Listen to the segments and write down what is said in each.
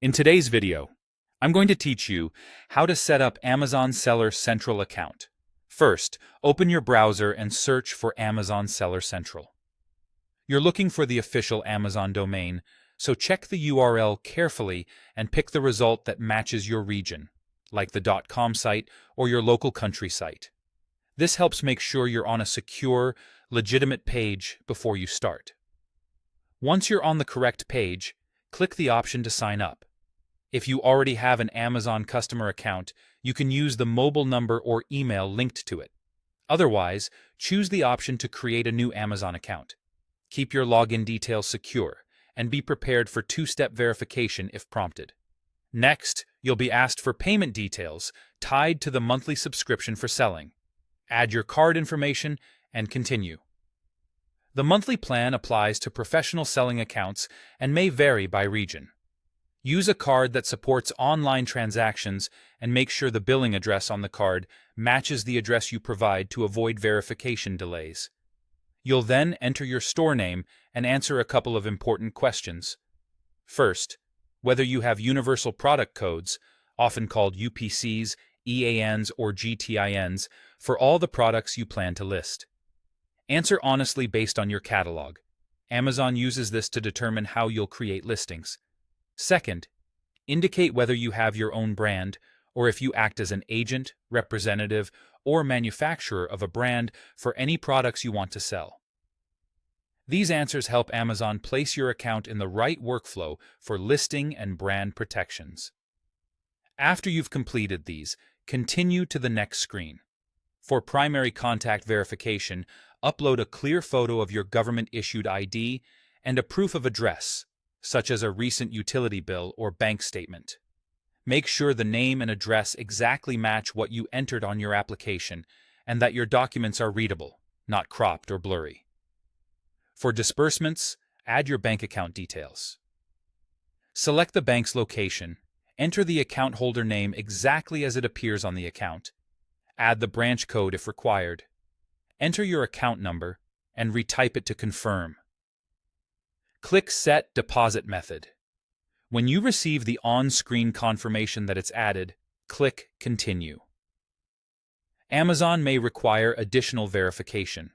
In today's video, I'm going to teach you how to set up Amazon Seller Central account. First, open your browser and search for Amazon Seller Central. You're looking for the official Amazon domain, so check the URL carefully and pick the result that matches your region, like the .com site or your local country site. This helps make sure you're on a secure, legitimate page before you start. Once you're on the correct page, click the option to sign up. If you already have an Amazon customer account, you can use the mobile number or email linked to it. Otherwise, choose the option to create a new Amazon account. Keep your login details secure, and be prepared for two-step verification if prompted. Next, you'll be asked for payment details tied to the monthly subscription for selling. Add your card information and continue. The monthly plan applies to professional selling accounts and may vary by region. Use a card that supports online transactions and make sure the billing address on the card matches the address you provide to avoid verification delays. You'll then enter your store name and answer a couple of important questions. First, whether you have universal product codes, often called UPCs, EANs, or GTINs, for all the products you plan to list. Answer honestly based on your catalog. Amazon uses this to determine how you'll create listings. Second, indicate whether you have your own brand or if you act as an agent, representative, or manufacturer of a brand for any products you want to sell. These answers help Amazon place your account in the right workflow for listing and brand protections. After you've completed these, continue to the next screen. For primary contact verification, upload a clear photo of your government-issued ID and a proof of address, such as a recent utility bill or bank statement. Make sure the name and address exactly match what you entered on your application and that your documents are readable, not cropped or blurry. For disbursements, add your bank account details. Select the bank's location, enter the account holder name exactly as it appears on the account, add the branch code if required, enter your account number, and retype it to confirm. Click Set Deposit Method. When you receive the on-screen confirmation that it's added, click Continue. Amazon may require additional verification.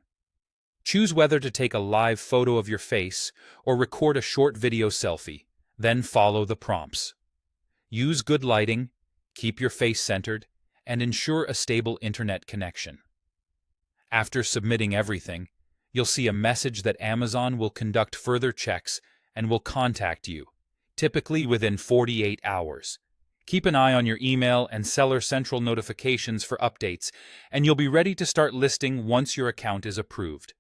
Choose whether to take a live photo of your face or record a short video selfie, then follow the prompts. Use good lighting, keep your face centered, and ensure a stable internet connection. After submitting everything, you'll see a message that Amazon will conduct further checks and will contact you, typically within 48 hours. Keep an eye on your email and Seller Central notifications for updates, and you'll be ready to start listing once your account is approved.